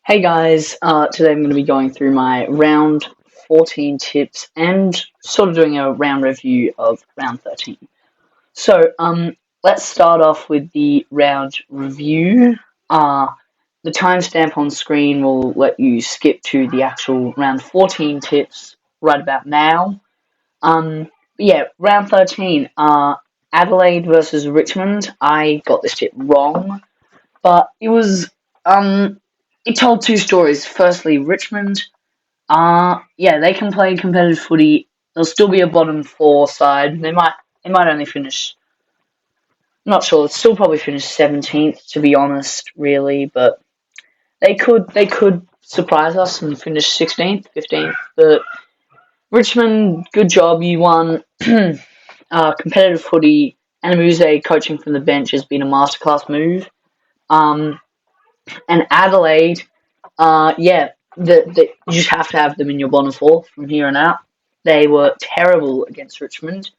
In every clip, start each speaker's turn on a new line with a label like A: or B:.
A: Hey guys, today I'm going to be going through my round 14 tips and sort of doing a round review of round 13. Let's start off with the round review. The timestamp on screen will let you skip to the actual round 14 tips right about now. Round 13, Adelaide versus Richmond. I got this tip wrong, but it told two stories. Firstly, Richmond, they can play competitive footy. They'll still be a bottom four side. They might only finish. Not sure. They'll still probably finish 17th, to be honest, really. But they could surprise us and finish 16th, 15th. But Richmond, good job. You won. Competitive footy. Anamuse coaching from the bench has been a masterclass move. And Adelaide, you just have to have them in your bottom four from here on out. They were terrible against Richmond,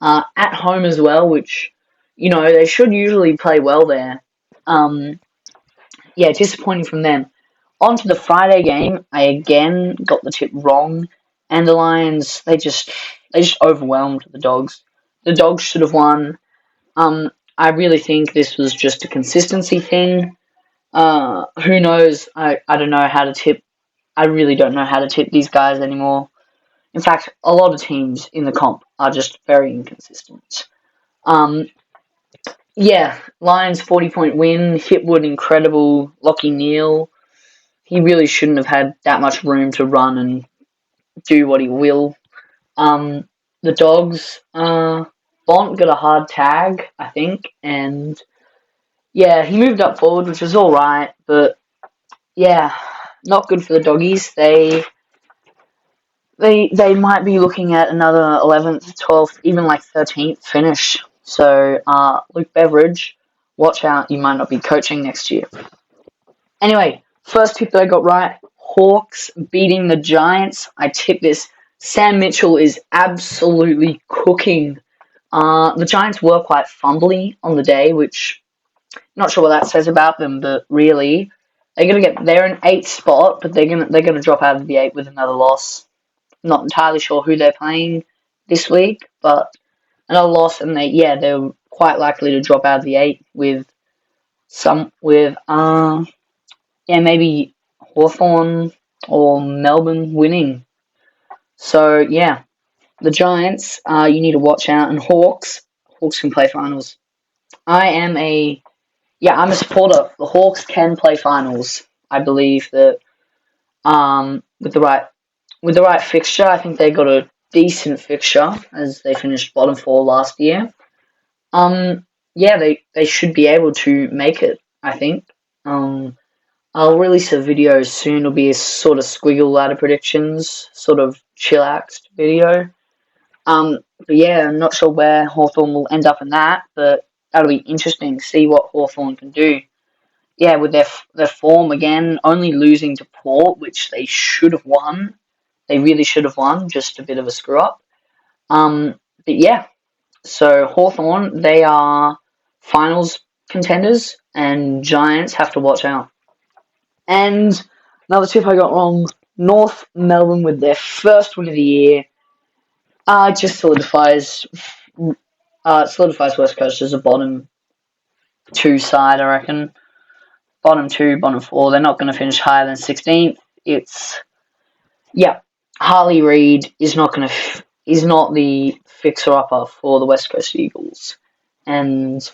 A: at home as well, which they should usually play well there. Disappointing from them. On to the Friday game, I again got the tip wrong, and the Lions they just overwhelmed the Dogs. The Dogs should have won. I really think this was just a consistency thing. Who knows? I don't know how to tip. I really don't know how to tip these guys anymore. In fact, a lot of teams in the comp are just very inconsistent. Um, Lions 40-point win. Hitwood incredible. Lockie Neal. He really shouldn't have had that much room to run and do what he will. The Dogs. Bont got a hard tag, I think, and yeah, he moved up forward, which was all right, but yeah, not good for the Doggies. They might be looking at another 11th, 12th, even like 13th finish. So, Luke Beveridge, watch out, you might not be coaching next year. Anyway, first tip that I got right, Hawks beating the Giants. I tipped this. Sam Mitchell is absolutely cooking. The Giants were quite fumbly on the day, which not sure what that says about them, but really, they're in 8th spot, but they're gonna drop out of the 8 with another loss. Not entirely sure who they're playing this week, but another loss, and they're quite likely to drop out of the 8 with maybe Hawthorn or Melbourne winning. So yeah, the Giants, you need to watch out, and Hawks can play finals. I'm a supporter. The Hawks can play finals. I believe that with the right fixture, I think they got a decent fixture as they finished bottom four last year. They should be able to make it, I think. I'll release a video soon. It'll be a sort of squiggle ladder predictions, sort of chillaxed video. But yeah, I'm not sure where Hawthorn will end up in that, but that'll be interesting to see what Hawthorn can do. Yeah, with their form again, only losing to Port, which they should have won. They really should have won, just a bit of a screw up. But yeah, so Hawthorn, they are finals contenders, and Giants have to watch out. And another tip I got wrong, North Melbourne with their first win of the year. It just solidifies West Coast as a bottom 2 side, I reckon. Bottom 2, bottom 4. They're not going to finish higher than 16th. Harley Reid is not the fixer-upper for the West Coast Eagles. And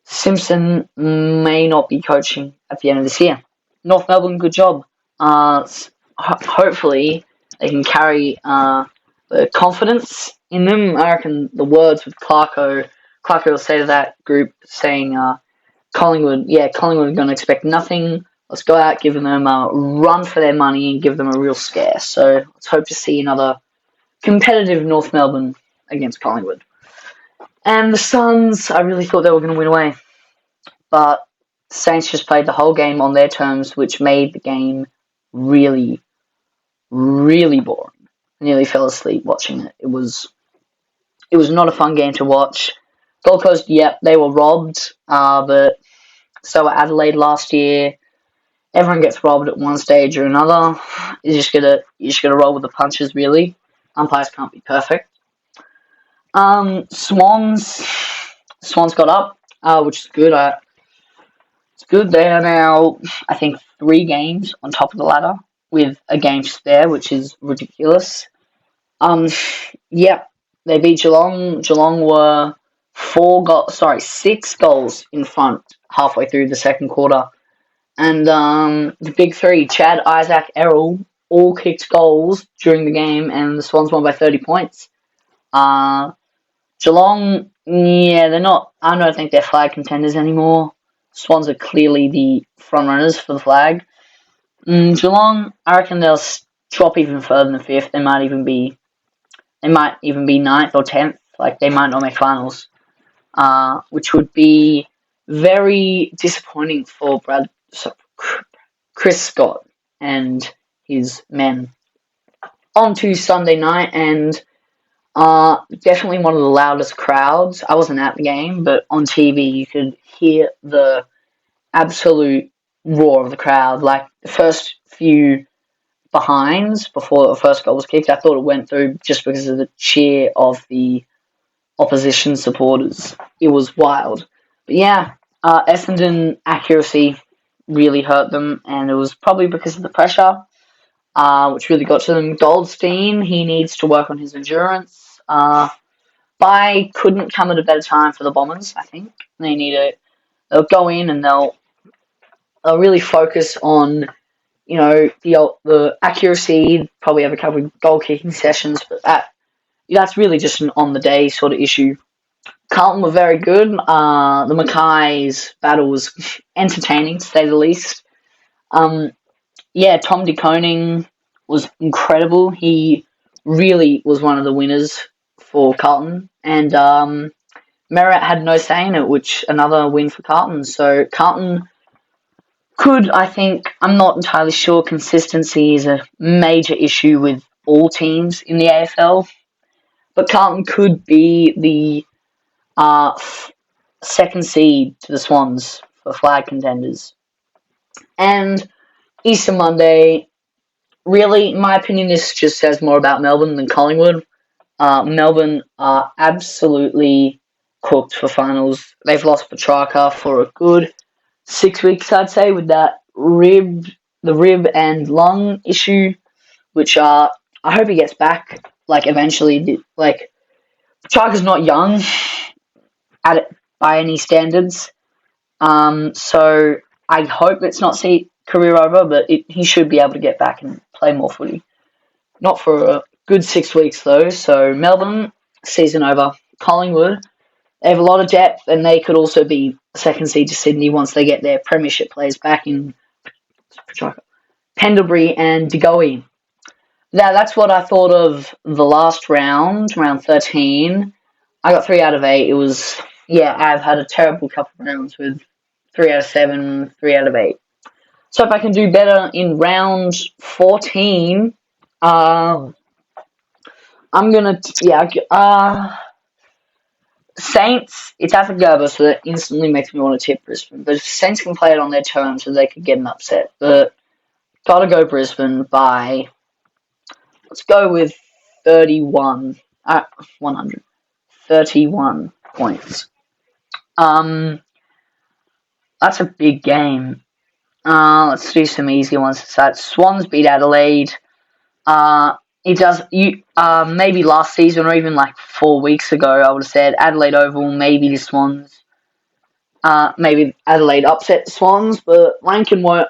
A: Simpson may not be coaching at the end of this year. North Melbourne, good job. Hopefully they can carry the confidence in them. I reckon the words with Clarko will say to that group, saying, Collingwood are going to expect nothing. Let's go out, give them a run for their money, and give them a real scare. So let's hope to see another competitive North Melbourne against Collingwood. And the Suns, I really thought they were going to win away. But Saints just played the whole game on their terms, which made the game really, really boring. I nearly fell asleep watching it. It was not a fun game to watch. Gold Coast, they were robbed, but so were Adelaide last year. Everyone gets robbed at one stage or another. You just gotta roll with the punches, really. Umpires can't be perfect. Swans. Swans got up, which is good. It's good. They are now, I think, 3 games on top of the ladder with a game spare, which is ridiculous. Um, yeah, they beat Geelong. Geelong were 6 goals in front halfway through the second quarter, and the big three, Chad, Isaac, Errol, all kicked goals during the game, and the Swans won by 30 points. Uh, Geelong, yeah, they're not. I don't think they're flag contenders anymore. Swans are clearly the front runners for the flag. Geelong, I reckon they'll drop even further than fifth. They might even be ninth or 10th. Like, they might not make finals, which would be very disappointing for Chris Scott and his men. On to Sunday night, and definitely one of the loudest crowds. I wasn't at the game, but on TV you could hear the absolute roar of the crowd. Like, the first few behinds before the first goal was kicked, I thought it went through just because of the cheer of the opposition supporters. It was wild. But yeah, Essendon accuracy really hurt them, and it was probably because of the pressure, which really got to them. Goldstein, he needs to work on his endurance. Bye couldn't come at a better time for the Bombers, I think. They'll go in and they'll really focus on, the accuracy, probably have a couple of goal kicking sessions, but that's really just an on the day sort of issue. Carlton were very good. The Mackay's battle was entertaining, to say the least. Tom De Koning was incredible. He really was one of the winners for Carlton, and Merritt had no say in it, which another win for Carlton. So Carlton could, I think, I'm not entirely sure. Consistency is a major issue with all teams in the AFL, but Carlton could be the second seed to the Swans for flag contenders. And Easter Monday, really, in my opinion, this just says more about Melbourne than Collingwood. Melbourne are absolutely cooked for finals. They've lost Petrarca for a good 6 weeks, I'd say, with that the rib and lung issue, which I hope he gets back, eventually. Petrarca's not young at it by any standards, so I hope it's not career over, but he should be able to get back and play more footy. Not for a good 6 weeks, though, so Melbourne, season over. Collingwood, they have a lot of depth, and they could also be second seed to Sydney once they get their premiership players back in Pendlebury and De Goey. Now, that's what I thought of the last round 13. I got 3 out of 8. It was, I've had a terrible couple of rounds with 3 out of 7, 3 out of 8. So if I can do better in round 14, I'm gonna, Saints, it's at the Gerber, so that instantly makes me want to tip Brisbane. But if Saints can play it on their terms, so they could get an upset. But gotta go Brisbane by, let's go with 100. 31 points. That's a big game. Let's do some easy ones. So Swans beat Adelaide. Maybe last season or even 4 weeks ago, I would have said Adelaide Oval, maybe the Swans. Maybe Adelaide upset the Swans, but Rankin won't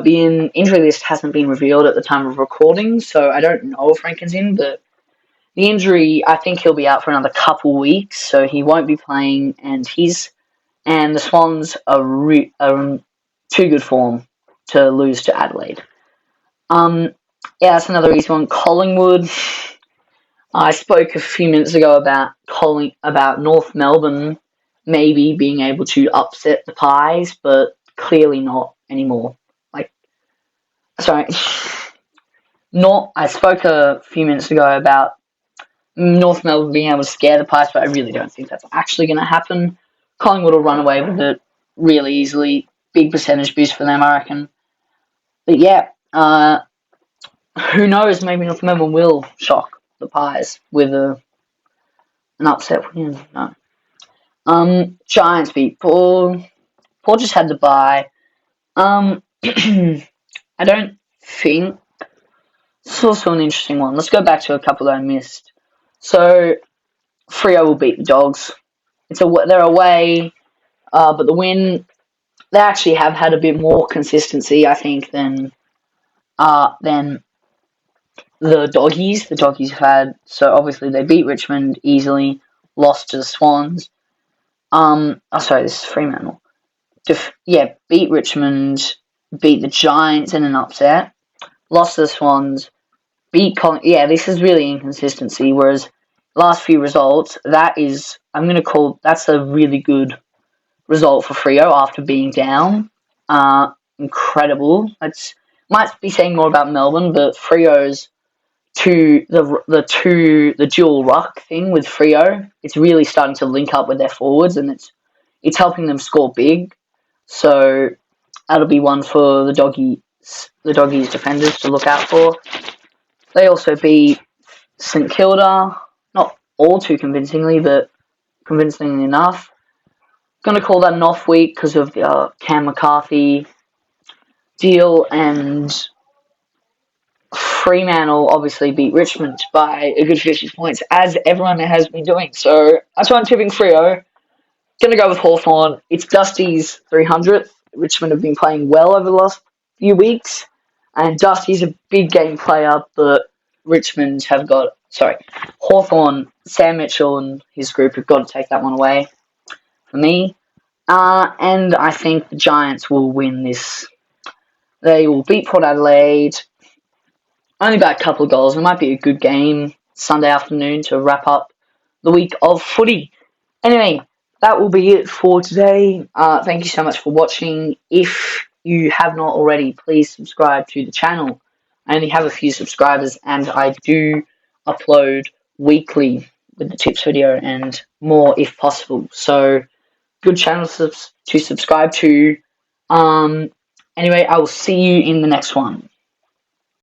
A: be in. Injury list hasn't been revealed at the time of recording, so I don't know if Rankin's in, but the injury, I think he'll be out for another couple weeks, so he won't be playing, and the Swans are in too good form to lose to Adelaide. That's another easy one. Collingwood. I spoke a few minutes ago about North Melbourne maybe being able to upset the Pies, but clearly not anymore. I spoke a few minutes ago about North Melbourne being able to scare the Pies, but I really don't think that's actually going to happen. Collingwood will run away with it really easily. big percentage boost for them, I reckon. But yeah, who knows? Maybe North Melbourne will shock the Pies with an upset win. No. Giants beat Paul. Paul just had to bye. I don't think. It's also an interesting one. Let's go back to a couple that I missed. So, Freo will beat the Dogs. They're away, but the win, they actually have had a bit more consistency, I think, than the Doggies. The Doggies have had, so obviously they beat Richmond easily, lost to the Swans. Sorry, this is Fremantle. Beat Richmond, beat the Giants in an upset, lost to the Swans, beat this is really inconsistency, whereas last few results, that's a really good result for Freo after being down. Incredible. Might be saying more about Melbourne, but Freo's the dual ruck thing with Freo, it's really starting to link up with their forwards, and it's helping them score big. So that'll be one for the Doggies defenders to look out for. They also beat St Kilda, not all too convincingly, but convincingly enough. Going to call that an off week because of the Cam McCarthy deal, and Fremantle obviously beat Richmond by a good 50 points, as everyone has been doing. So that's why I'm tipping Freo. Going to go with Hawthorn. It's Dusty's 300th. Richmond have been playing well over the last few weeks, and Dusty's a big game player, but Hawthorn, Sam Mitchell and his group have got to take that one away for me. And I think the Giants will win this. They will beat Port Adelaide. Only by a couple of goals. It might be a good game Sunday afternoon to wrap up the week of footy. Anyway, that will be it for today. Thank you so much for watching. If you have not already, please subscribe to the channel. I only have a few subscribers, and I do upload weekly with the tips video and more if possible. So, good channel to subscribe to. Anyway, I will see you in the next one.